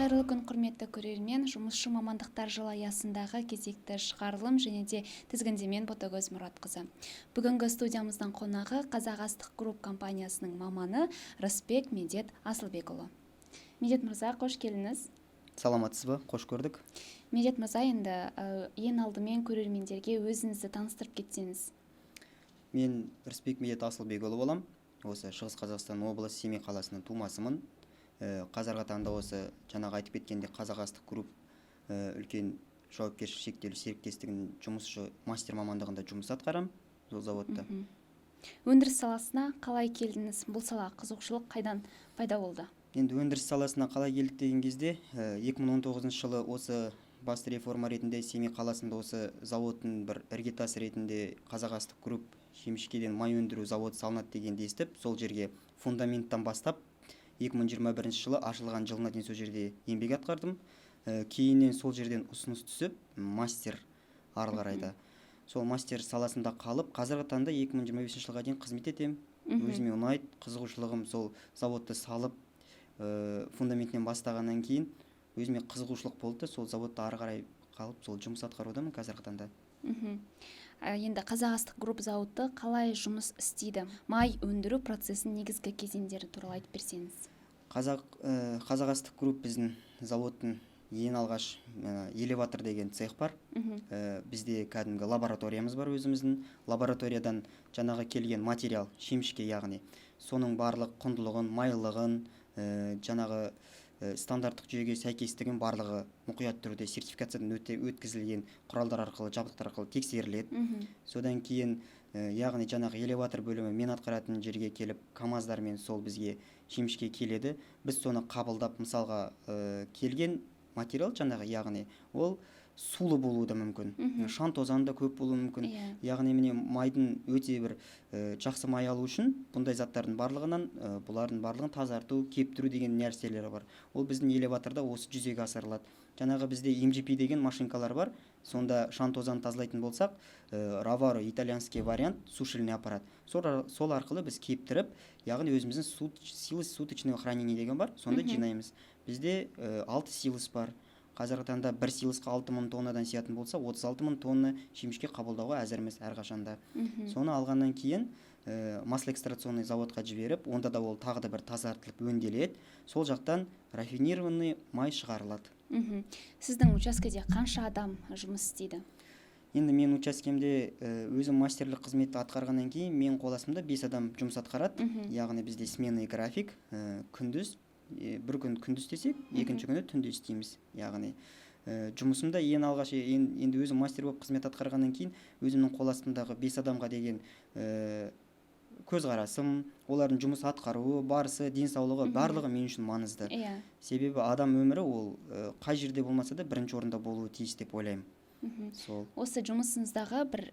Қайырлы күн, құрметті көрермен. Жұмысшы мамандықтар жылы аясындағы кезекті шығарылым және де тізгіндемен Ботагөз Мұратқызы. Бүгінгі студиямыздың қонағы Қазақ Астық Групп компаниясының маманы Рысбек Медет Асылбекұлы. Медет мырза, қош келдіңіз. Саламатсыз ба? Қош көрдік. Медет мырза, енді ең алдымен көрермендерге өзіңізді таныстырып кетсеңіз. Мен Рысбек Медет Асылбекұлы болам. Осы Шығыс Қазақстан облысы Семей қаласының тумасымын. Қазіргі таңда осы жаңағы айтып кеткенде Қазақ Астық Групп үлкен жауапкершілігі шектеулі серіктестігінің жұмысшы мастер мамандығында жұмыс атқарам сол заводта. Өндіріс саласына қалай келдіңіз? Бұл сала қызығушылық қайдан пайда болды? Енді өндіріс саласына қалай келдік деген кезде 2019 жылы осы басты реформа ретінде Семей қаласында осы заводтың бір іргетасы ретінде Қазақ Астық Групп жемішкеден май өндіру заводы салынады дегенді естіп, сол жерге фундаменттан бастап 2021 жылы ашылған жылына дейін сол жерде еңбек атқардым. Кейіннен сол жерден ұсыныс түсіп, мастер ары қарайда. Сол мастер саласында қалып, қазіргі таңда 2025 жылға дейін қызмет етем. Өзіме ұнайды, қызығушылығым сол заводты салып, фундаментінен бастағаннан кейін өзіме қызығушылық болды, сол заводты ары қарай қалып, сол жұмыс атқарудамын қазіргі таңда. Енді Қазақ Астық Групп зауыты қалай жұмыс істейді? Май өндіру процесінің негізгі кезеңдері туралы айтып берсеңіз. Қазақ Астық Групп біздің заводтың ең алғаш элеватор деген цех бар. Бізде кәдімгі лабораториямыз бар өзіміздің. Лабораториядан жаңағы келген материал, шемішке яғни, соның барлық құндылығын, майлығын, жаңағы стандарттық жүйеге сәйкестігін барлығы мұқият түрде сертификациядан өткізілген құралдар арқылы, жабдықтар арқылы тексеріледі. Содан кейін яғни жаңағы элеватор бөлімі мен атқаратын жерге келіп, КАМАЗдармен сол бізге жемішке келеді. Біз соны қабылдап, мысалға келген материал жаңағы, яғни ол сулы болуы да мүмкін, шаң тозаң да көп болуы мүмкін. Яғни міне майдың өте бір жақсы май алу үшін бұндай заттардың барлығынан бұлардың барлығын тазарту, кептіру деген нәрселері бар. Ол біздің элеваторда осы жүзеге асырылады. Жаңағы бізде MGP деген машинкалар бар. Сонда шаң тозаң тазалайтын болсақ, Раваро итальянский вариант сушильный аппарат. Сол арқылы біз кептіріп, яғни өзіміздің силос суточного хранения деген бар, сонда жинаймыз. Бізде 6 силос бар. Қазіргі таңда бір силосқа 6000 тоннадан сиятын болса, 36000 тонна жемішке қабылдауға әзірміз әрқашанда. Соны алғаннан кейін маслоэкстракционный заводқа жіберіп, онда да ол тағы да бір тазартылып өнделеді. Сол жақтан рафинированный май шығарылады. Сіздің учаскеде қанша адам жұмыс істейді? Енді мен учаскемде өзім мастерлік қызметті атқарғаннан кейін мен қол астымда 5 адам жұмыс атқарады. Яғни бізде сменный график, күндіз, бір күн күндіз істесек, екінші күні түнде істейміз. Яғни жұмысымда ең алғаш енді өзім мастер болып қызмет атқарғаннан кейін өзімнің қол астымдағы 5 адамға деген көзқарасым, олардың жұмыс атқаруы, барысы, денсаулығы барлығы мен үшін маңызды. Себебі адам өмірі ол қай жерде болмаса да бірінші орында болуы тиіс деп ойлаймын. Осы жұмысыңыздағы бір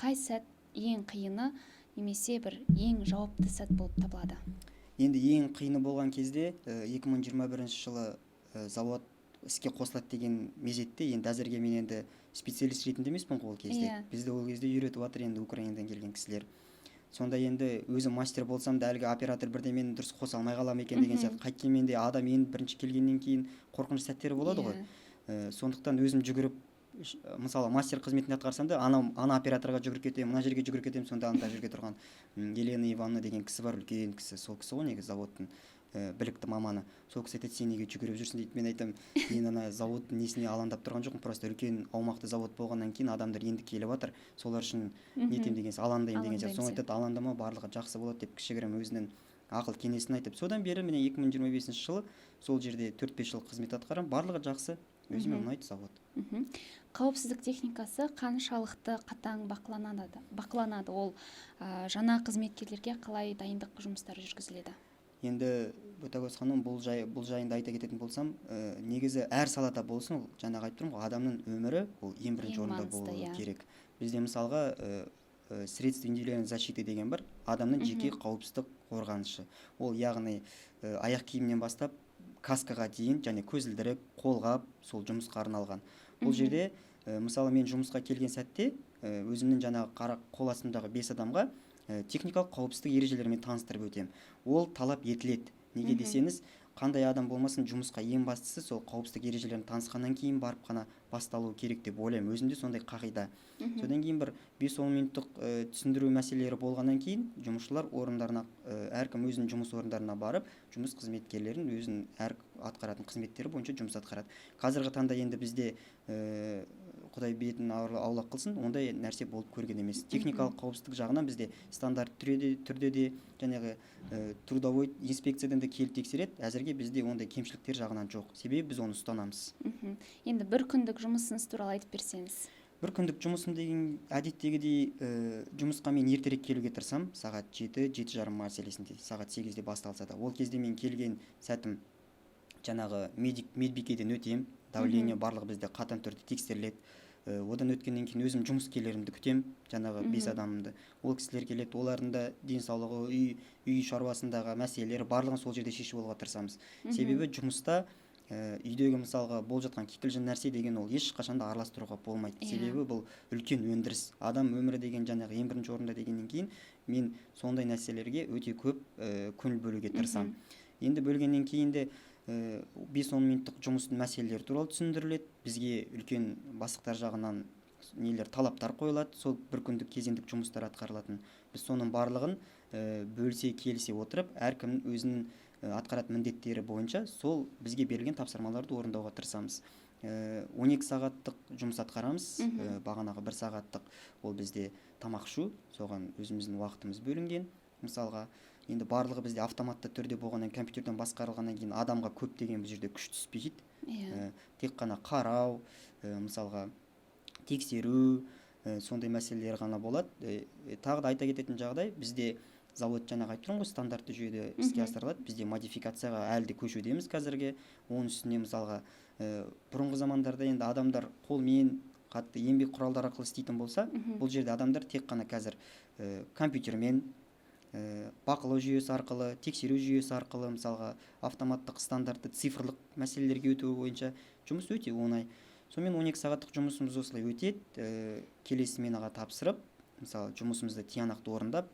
қай сәт ең қиыны немесе бір ең жауапты сәт болып табылады? Енді ең қиыны болған кезде 2021 жылы завод іске қосылады деген мезетте, енді әзірге мен енді специалист ретінде емеспін ол кезде. Бізді ол кезде үйретіп жатыр енді Украинадан келген кісілер. Сонда енді өзім мастер болсам да әлгі оператор бірде мен дұрыс қоса алмай қалам екен деген сияқты. Қайткенмен де адам енді бірінші келгеннен кейін қорқыныш сәттері болады ғой. Сондықтан өзім жүгіріп, мысалы мастер қызметінде атқарсам да ана операторға жүгіріп кетемін, мына жерге жүгіріп кетемін. Сонда анда жерге тұрған Елена Ивановна деген кісі бар, үлкен кісі. Сол кісі ғой негізі заводтың білікті маманы. Сол кісі айтады, сен неге жүгіріп жүрсің дейді. Мен айтамын, мен ана заводтың несіне алаңдап тұрған жоқпын, просто үлкен аумақты завод болғаннан кейін адамдар енді келіп жатыр, солар үшін нетем деген сияқты, алаңдаймын деген сияқты. Соны айтады, алаңдама, барлығы жақсы болады деп кішігірім өзінің ақыл кеңесін айтып. Содан бері міне 2025 жылы сол жерде 4-5 жыл қызмет атқарам, барлығы жақсы, өзіме ұнайды завод. Қауіпсіздік техникасы қаншалықты қатаң бақыланады? Ол жаңа қызметкерлерге қалай дайындық жұмыстары жүргізіледі? Енді Ботагөз ханым, бұл жайында айта кететін болсам, негізі әр салада болсын, жаңағы айтып тұрмын ғой, адамның өмірі ол ең бірінші орында болуы керек. Бізде мысалға средства индивидуальной защиты деген бар, адамның жеке қауіпсіздік қорғанышы. Ол яғни аяқ киімнен бастап каскаға дейін, және көзілдірік, қолғап, сол жұмысқа арналған. Бұл жерде мысалы мен жұмысқа келген сәтте өзімнің жаңағы қол астымдағы 5 адамға техникалық қауіпсіздік ережелерімен таныстырып өтем. Ол талап етіледі. Неге десеңіз, қандай адам болмасын жұмысқа ең бастысы сол қауіпсіздік ережелерін танысқаннан кейін барып қана басталу керек деп ойлаймын. Өзімде сондай қағида. Содан кейін бір 5-10 минуттық түсіндіру мәселелері болғаннан кейін жұмысшылар орындарына, әркім өзінің жұмыс орындарына барып, жұмыс қызметкерлерін өзінің әр атқаратын қызметтері бойынша жұмыс атқарады. Қазіргі таңда енді бізде Құдай бетін аулақ қылсын, ондай нәрсе болып көрген емес. Техникалық қауіпсіздік жағынан бізде стандарт түрде де жаңағы трудовой инспекциядан да келіп тексереді. Әзірге бізде ондай кемшіліктер жағынан жоқ. Себебі біз оны ұстанамыз. Енді бір күндік жұмысыңыз туралы айтып берсеңіз. Бір күндік жұмысым деген әдеттегідей жұмысқа мен ертерек келуге тырысам. Сағат 7-7:30 мәселесінде, сағат 8-де басталса да. Ол кезде мен келген сәтім жаңағы медбикеден өтем. Давление барлығы бізде қатаң түрде тексеріледі. Одан өткеннен кейін өзім жұмыскерлерімді күтем, жаңағы 5 адамымды. Ол кісілер келеді, олардың да денсаулығы, үй шаруасындағы мәселелері барлығын сол жерде шешіп алуға тырысамыз. Себебі жұмыста үйдегі мысалға болып жатқан кикілжің нәрсе деген ол ешқашан да араластыруға болмайды. Себебі бұл үлкен өндіріс. Адам өмірі деген жаңағы ең бірінші орында дегеннен кейін мен сондай нәрселерге өте көп көңіл бөлуге тырысамын. Енді бөлгеннен кейін де 5-10 минуттық жұмыстың мәселелері туралы түсіндіріледі. Бізге үлкен бастықтар жағынан нелер талаптар қойылады. Сол бір күндік кезеңдік жұмыстар атқарылатын. Біз соның барлығын бөлісе келісе отырып, әркім өзінің атқаратын міндеттері бойынша сол бізге берілген тапсырмаларды орындауға тырысамыз. 12 сағаттық жұмыс атқарамыз. Бағанағы 1 сағаттық ол бізде тамақ ішу, соған өзіміздің уақытымыз бөлінген. Мысалға, енді барлығы бізде автоматты түрде болғаннан, компьютерден басқарылғаннан кейін адамға көп деген бұл жерде күш түспейді. Тек қана қарау, мысалға тексеру, сондай мәселелер ғана болады. Тағы да айта кететін жағдай, бізде завод жаңағы айтып тұрмын ғой, стандартты жүйеде іске асырылады. Бізде модификацияға әлі де көшудеміз қазірге. Оның үстіне мысалға бұрынғы замандарда енді адамдар қолмен қатты еңбек құралдары арқылы істейтін болса, бұл жерде адамдар тек қана қазір компьютермен, бақылау жүйесі арқылы, тексеру жүйесі арқылы, мысалға автоматтық стандартты цифрлық мәселелерге өту бойынша жұмыс өте оңай. Сонымен 12 сағаттық жұмысымыз осылай өтеді. Келесі сменаға тапсырып, мысалы жұмысымызды тиянақты орындап,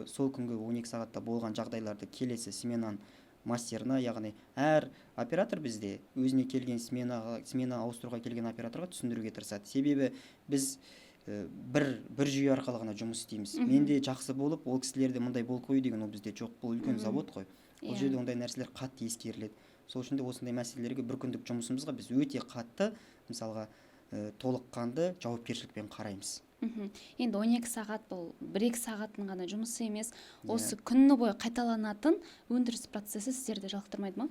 сол күнгі 12 сағатта болған жағдайларды келесі сменаның мастерына, яғни әр оператор бізде өзіне келген смена ауыстыруға келген операторға түсіндіруге тырысады. Себебі біз бір жүйе арқылы ғана жұмыс істейміз. Менде жақсы болып, ол кісілерде мұндай болып қою деген ол бізде жоқ. Бұл үлкен завод қой. Ол жерде ондай нәрселер қатты ескеріледі. Сол үшін де осындай мәселелерге бір күндік жұмысымызға біз өте қатты, мысалға, толыққанды жауапкершілікпен қараймыз. Енді 12 сағат бұл 1-2 сағаттың ғана жұмысы емес, осы күні бойы қайталанатын өндіріс процесі сіздерді жалықтырмайды ма?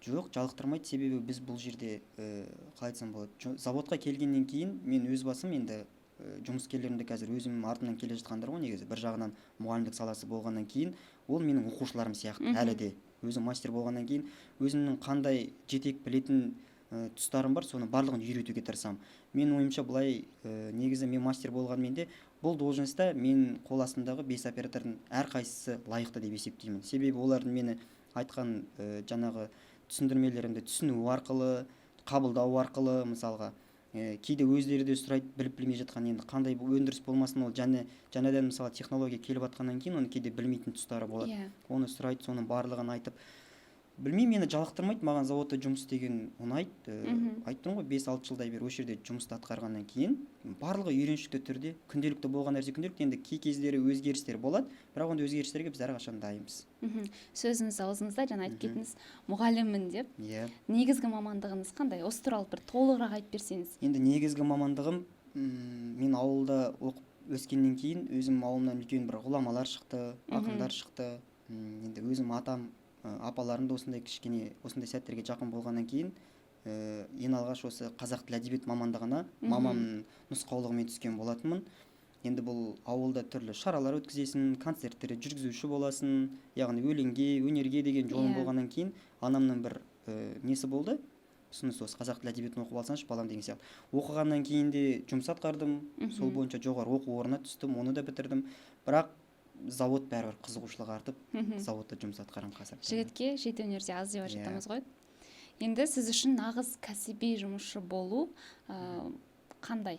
Жоқ, жалықтырмайды. Себебі біз бұл жерде қалай айтсам болады, заводқа келгеннен кейін мен өз басым енді жұмыскерлерімді қазір өзім артымнан келе жатқандар ғой, негізі бір жағынан мұғалімдік саласы болғаннан кейін ол менің оқушыларым сияқты әлі де. Өзім мастер болғаннан кейін өзімнің қандай жетек білетін тұстарым бар, соны барлығын үйретуге тырысамын. Мен ойымша былай, негізі мен мастер болғанмен де бұл должностьта мен қол астымдағы 5 оператордың әрқайсысы лайықты деп есептеймін. Себебі олардың мені айтқан жаңағы түсіндірмелерімді түсіну арқылы, қабылдау арқылы, мысалға кейде өздері де сұрайды, біліп-білмей жатқан, енді қандай өндіріс болмасын, ол жаңадан мысалы технология келіп жатқаннан кейін оны кейде білмейтін тұстары болады. Оны сұрайды, соның барлығын айтып, білмеймін, мені жалықтырмайды, маған заводта жұмыс істеген ұнайды. Айттым ғой, 5-6 жылдай бері осы жерде жұмысты атқарғаннан кейін барлығы үйреншікті түрде, күнделікті болған нәрсе күнделікті, енді кей кездері өзгерістер болады, бірақ онда өзгерістерге біз әрқашан дайынбыз. Сөзіңіз аузыңызда жаңа айтып кеттіңіз, мұғаліммін деп. Негізгі мамандығыңыз қандай? Осы туралы бір толығырақ айтып берсеңіз. Енді негізгі мамандығым, мен ауылда оқып өскеннен кейін өзім ауылымнан үлкен бір ғұламалар шықты, ақындар шықты. Енді өзім атам, апаларым да осындай кішкене осындай сәттерге жақын болғаннан кейін ең алғаш осы қазақ тіл әдебиет мамандығына мамамның нұсқаулығымен түскен болатынмын. Енді бұл ауылда түрлі шаралар өткізесің, концерттер жүргізуші боласың, яғни өлеңге, өнерге деген жолым болғаннан кейін анамның бір несі болды, ұсынысы осы қазақ тіл әдебиетін оқып алсаңшы балам деген сияқты. Оқығаннан кейін де жұмыс атқардым, сол бойынша жоғары оқу орнына түстім, оны да бітірдім. Бірақ завод бәрібір қызығушылық артып, заводта жұмыс атқарамын қазір. Жігітке жеті өнерде аз деп жатамыз ғой. Енді сіз үшін нағыз кәсіби жұмысшы болу қандай?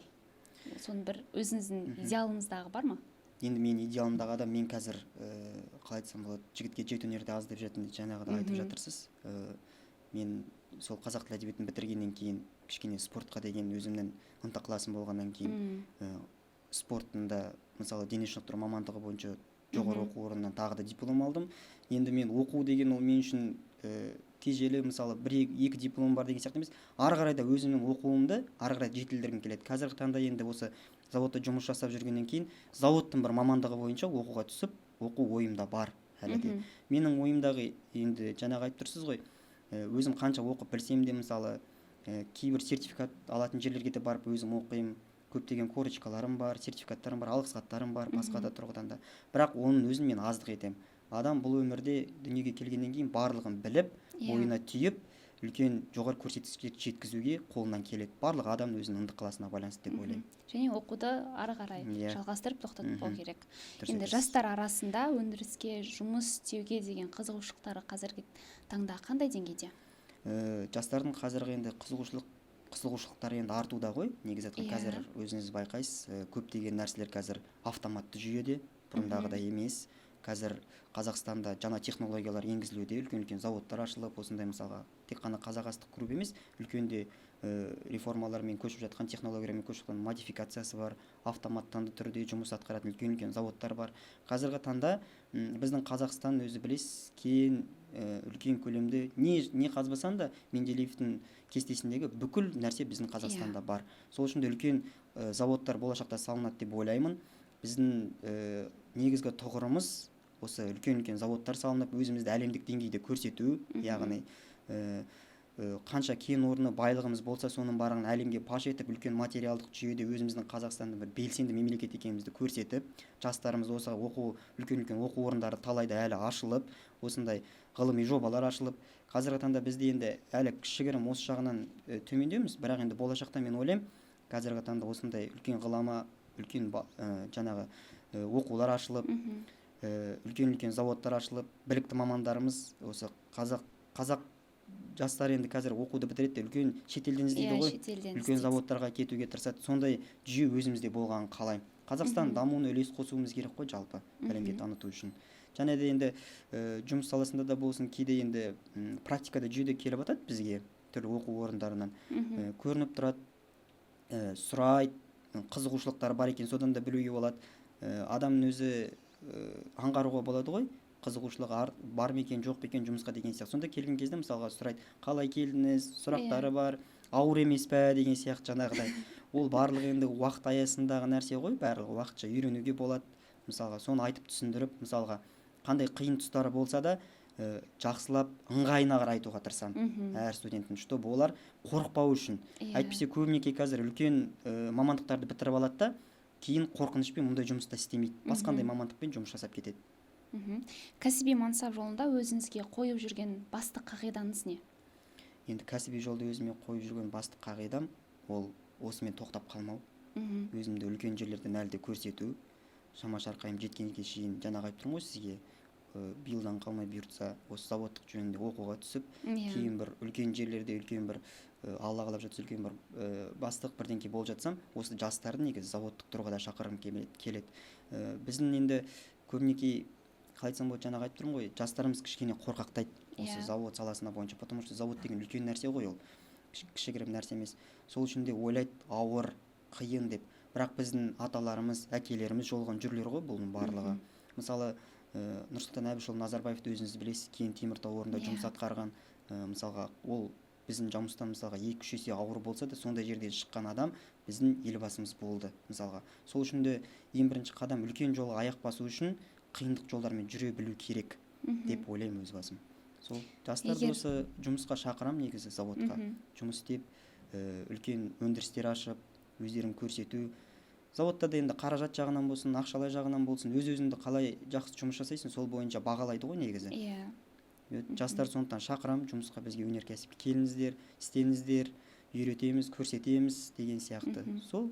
Соның бір өзіңіздің идеалыңыздағы бар ма? енді мен идеалымдағы адам, мен қазір қалай айтсам болады, жігітке жеті өнерде аз деп жаңағыда айтып жатырсыз. Мен сол қазақ тіл әдебиетін бітіргеннен кейін кішкене спортқа деген өзімнің ынта-ықыласым болғаннан кейін спортында мысалы дене шынықтыру мамандығы бойынша жоғары оқу орнынан тағы да диплом алдым. Енді мен оқу деген ол мен үшін тежелі, мысалы екі диплом бар деген сияқты емес. Ары қарай да өзімнің оқуымды ары қарай жетілдіргім келеді. Қазіргі таңда енді осы заводта жұмыс жасап жүргеннен кейін заводтың бір мамандығы бойынша оқуға түсіп, оқу ойымда бар әлі де. Менің ойымдағы, енді жаңағы айтып тұрсыз ғой, өзім қанша оқып білсем де, мысалы кейбір сертификат алатын жерлерге де барып өзім оқимын. Көптеген корочкаларым бар, сертификаттарым бар, алғыс хаттарым бар, басқа да тұрғыдан да. Бірақ оның өзін мен аздық етемін. Адам бұл өмірде дүниеге келгеннен кейін барлығын біліп, ойына түйіп, үлкен жоғары көрсеткішке жеткізуге қолынан келеді. Барлық адам өзінің ынта-ықыласына байланысты деп ойлаймын. Және оқуды ары қарай жалғастырып тоқтатпау керек. Енді жастар арасында өндіріске жұмыс істеуге деген қызығушылықтары қазіргі таңда қандай деңгейде? Жастардың қазіргі енді қызығушылықтары енді артуда ғой. Негізі қазір өзіңіз байқайсыз, көптеген нәрселер қазір автоматты жүйеде, бұрындағыдай емес. Қазір Қазақстанда жаңа технологиялар енгізілуде, үлкен заводтар ашылып, осындай мысалға тек қана Қазақ астық групп емес, үлкенде реформалармен көшіп жатқан, технологиямен көшіп жатқан модификациясы бар, автоматтанды түрде жұмыс атқаратын үлкен заводтар бар. Қазіргі таңда біздің Қазақстан, өзі білесіз, үлкен көлемде не қазбасан да Менделеевтің кестесіндегі бүкіл нәрсе біздің Қазақстанда бар. Сол үшін де үлкен заводтар болашақта салынады деп ойлаймын. Біздің негізгі тұғырымыз осы үлкен заводтар салынып, өзімізді әлемдік деңгейде көрсету, яғни қанша кен орны, байлығымыз болса, соның барлығын әлемге паш етіп, үлкен материалдық жүйеде өзіміздің Қазақстанның бір белсенді мемлекет екенімізді көрсетіп, жастарымыз осы үлкен оқу орындары талайда әлі ашылып, осындай ғылыми жобалар ашылып, қазіргі таңда бізде енді әлі кішігірім осы жағынан төмендеуміз, бірақ енді болашақта мен ойлаймын, қазіргі таңда осындай үлкен ғылама, үлкен жаңағы оқулар ашылып, үлкен заводтар ашылып, білікті мамандарымыз, осы қазақ жастар енді қазір оқуды бітіреді, үлкен шетелден іздейді ғой, үлкен заводтарға кетуге тырысады. Сондай жүйе өзімізде болғанын қалаймын. Қазақстан дамуына үлес қосуымыз керек қой, жалпы әлемге таныту үшін. Және де енді жұмыс саласында да болсын, кейде енді практикада жүйеде келіп жатады бізге, түрлі оқу орындарынан көрініп тұрады, сұрайды, қызығушылықтары бар екен, содан да білуге болады. Адамның өзі аңғаруға болады ғой, қызығушылығы бар ма екен, жоқ па екен жұмысқа деген сияқты. Сонда келген кезде мысалға сұрайды, қалай келдіңіз, сұрақтары бар, ауыр емес пе деген сияқты жаңағыдай. Ол барлығы енді уақыт аясындағы нәрсе ғой, барлығы уақытша үйренуге болады. Мысалға соны айтып түсіндіріп, мысалға қандай қиын тұстары болса да жақсылап ыңғайына қарай айтуға тырысамын әр студенттің, чтобы олар қорықпау үшін. Әйтпесе көбінесе қазір үлкен мамандықтарды бітіріп алады да, кейін қорқынышпен мұндай жұмыста істемейді, басқандай мамандықпен жұмыс жасап кетеді. Кәсіби мансап жолында өзіңізге қойып жүрген басты қағиданыз не? Енді кәсіби жолда өзіме қойып жүрген басты қағидам ол осымен тоқтап қалмау, өзімді үлкен жерлерден әлі де көрсету, шама-шарқайым жеткенге шейін, жаңағы айтып тұрмын ғой сізге, биылдан қалмай бұйыртса осы заводтық жөнінде оқуға түсіп, кейін бір үлкен жерлерде, үлкен бір Алла қалап жатса, үлкен бір бастық бірдеңке болып жатсам, осы жастарды негізі заводтық тұрғыда шақырғым келеді. Біздің енді көбінесе қалай айтсам болады, жаңағы айтып тұрмын ғой, жастарымыз кішкене қорқақтайды осы завод саласына бойынша, потому что завод деген үлкен нәрсе ғой, ол кішігірім нәрсе емес. Сол үшін де ойлайды, ауыр, қиын деп. Бірақ біздің аталарымыз, әкелеріміз жолған жүрлер ғой бұның барлығы. Мысалы Нұрсұлтан Әбішұлы Назарбаевты өзіңіз білесіз, кейін Теміртау орнында жұмыс атқарған. Мысалға ол біздің жұмыстан мысалға 2-3 есе ауыр болса да, сондай жерден шыққан адам біздің елбасымыз болды. Мысалға сол үшін де ең бірінші қадам үлкен жолға аяқ басу үшін қиындық жолдармен жүре білу керек деп ойлаймын өз басым. Сол жастарды осы жұмысқа шақырам, негізі заводқа жұмыс істеп, үлкен өндірістер ашып, өздерін көрсету. Заводта да енді қаражат жағынан болсын, ақшалай жағынан болсын, өз-өзіңді қалай жақсы жұмыс жасайсың, сол бойынша бағалайды ғой негізі. Жастар сондықтан шақырам, жұмысқа бізге өнеркәсіпке келіңіздер, істеңіздер, үйретеміз, көрсетеміз деген сияқты. Сол.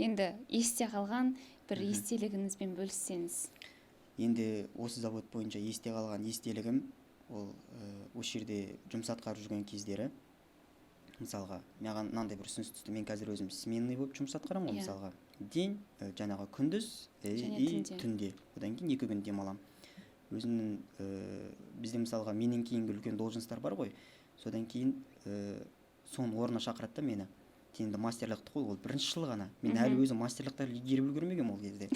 Енді есте қалған бір естелігіңізбен бөліссеңіз. Енді осы завод бойынша есте қалған естелігім, ол осы жерде жұмыс атқарып жүрген кездері, мысалға, маған мынандай бір ұсыныс түсті, мен қазір өзім сменный болып жұмыс атқарамын ғой, мысалға, день жаңағы күндіз Және и түнде. түнде. Одан кейін 2 күн демаламын. Өзімнің бізде мысалға менен кейінгі үлкен должностар бар ғой. Содан кейін соның орнына шақырады да мені. Енді мастерлықты қой, ол бірінші жыл ғана. Мен әлі өзім мастерлықта игеріп үлгермегенмін ол кезде.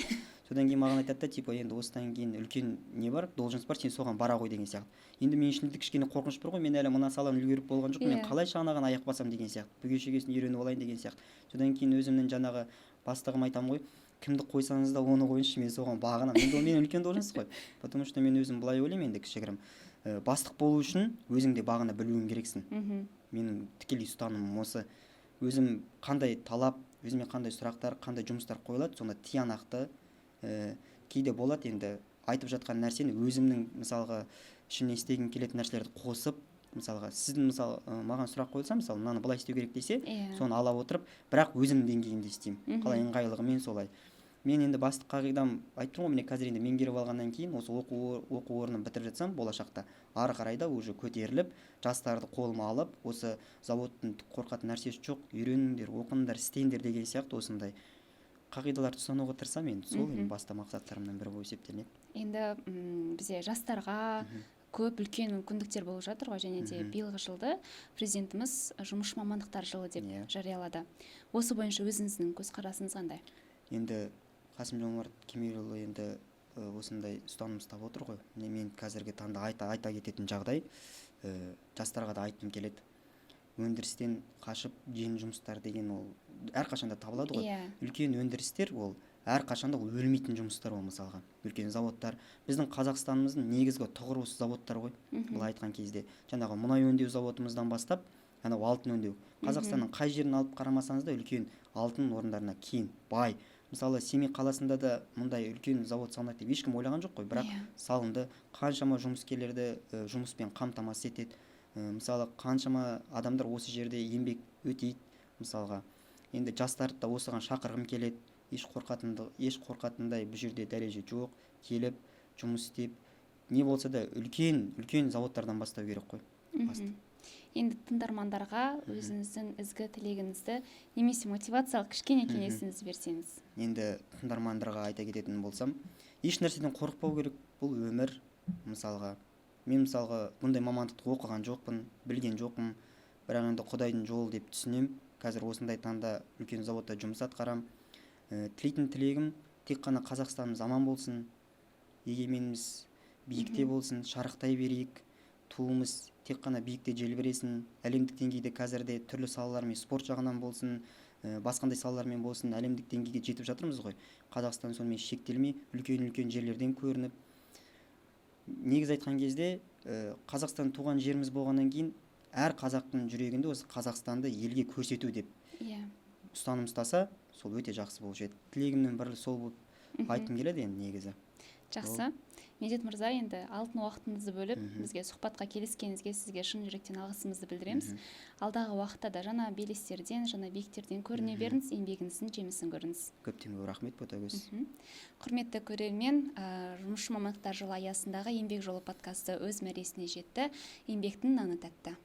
Содан кейін маған айтады да, типа енді осыдан кейін үлкен не бар, должность бар, сен соған бара ғой деген сияқты. Енді мен ішімде кішкене қорқыныш бар ғой, мен әлі мына саланы үлгеріп болған жоқ, мен қалай шанаған аяқ басам деген сияқты. Бүге шегесін үйреніп алайын деген сияқты. Содан кейін өзімнің жаңағы бастығыма айтамын ғой, кімді қойсаңыз да оны қойыңызшы, мен соған бағынамын. Енді ол менің үлкен должность қой. Потому что мен өзім былай ойлаймын, енді кішігірім бастық болу үшін өзіңде бағына білуің керексің. Менің тікелей ұстанымым осы. Өзім қандай талап, өзіме қандай сұрақтар, қандай жұмыстар қойылады, сонда тиянақты кейде болады енді айтып жатқан нәрсені өзімнің мысалға ішімнен істегім келетін нәрселерді қосып, мысалға сіздің маған сұрақ қойылса, мысалы мынаны былай істеу керек десе, соны ала отырып, бірақ өзімнің деңгейімде істеймін. Қалай ыңғайлығымен солай. Мен енді бастық қағидам айтып тұрмын ғой, міне қазір енді меңгеріп алғаннан кейін осы оқу орнын бітіріп жатсам, болашақта ары қарай да уже көтеріліп, жастарды қолыма алып, осы заводтың қорқатын нәрсесі жоқ, үйреніңдер, оқыңдар, істеңдер деген сияқты осындай қағидаларды ұстануға тырысамын енді. Сол енді басты мақсаттарымның бірі болып есептелінеді. Енді бізде жастарға көп үлкен мүмкіндіктер болып жатыр ғой, және де биылғы жылды президентіміз жұмысшы мамандықтар жылы деп жариялады. Осы бойынша өзіңіздің көзқарасыңыз қандай? Енді Қасым-Жомарт Кемелұлы енді осындай ұстаным ұстап отыр ғой. Мен қазіргі таңда айта кететін жағдай, жастарға да айтқым келеді. Өндірістен қашып жеңіл жұмыстар деген ол әрқашанда табылады ғой. Үлкен өндірістер ол әрқашанда ол өлмейтін жұмыстар ол мысалға. Үлкен заводтар. Біздің Қазақстанымыздың негізгі тұғыры осы заводтар ғой. Бұл айтқан кезде жаңағы мұнай өңдеу заводымыздан бастап, анау алтын өңдеу. Қазақстанның қай жерін алып қарамасаңыз да үлкен алтын орындарына кен, бай. Мысалы Семей қаласында да мұндай үлкен завод салынады деп ешкім ойлаған жоқ қой, бірақ салынды. Қаншама жұмыскерлерді жұмыспен қамтамасыз етеді. Мысалы қаншама адамдар осы жерде еңбек өтейді мысалға. Енді жастарды да осыған шақырғым келеді. Еш қорқатындай бұл жерде дәреже жоқ. Келіп жұмыс істеп, не болса да үлкен заводтардан бастау керек қой. Енді тыңдармандарға өзіңіздің ізгі тілегіңізді немесе мотивациялық кішкене кеңесіңізді берсеңіз. Енді тыңдармандарға айта кететін болсам, еш нәрседен қорықпау керек, бұл өмір. Мысалға мен бұндай мамандықты оқыған жоқпын, білген жоқпын, бірақ енді Құдайдың жолы деп түсінем. Қазір осындай таңда үлкен заводта жұмыс атқарам. Тілейтін тілегім тек қана Қазақстанымыз аман болсын, егеменіміз биікте болсын, шарықтай берейік. Туымыз тек қана биікте желбіресін, әлемдік деңгейде қазірде түрлі салалармен, спорт жағынан болсын, басқандай салалармен болсын, әлемдік деңгейге жетіп жатырмыз ғой. Қазақстан сонымен шектелмей, үлкен жерлерден көрініп. Негіз айтқан кезде, Қазақстан туған жеріміз болғаннан кейін, әр қазақтың жүрегінде осы Қазақстанды елге көрсету деп ұстаным ұстаса, сол өте жақсы болып жетті. Тілегімнің бірі сол болып айтқым келеді енді негізі. Жақсы. Медет мырза, енді алтын уақытыңызды бөліп, бізге сұхбатқа келіскеніңізге сізге шын жүректен алғысымызды білдіреміз. Алдағы уақытта да жаңа белестерден, жаңа биіктерден көріне беріңіз, еңбегіңіздің жемісін көріңіз. Көптен көп рахмет, Ботагөз. Құрметті көрермен, жұмысшы мамандықтар жылы аясындағы еңбек жолы подкасты өз мәресіне жетті. Еңбектің наны тәтті.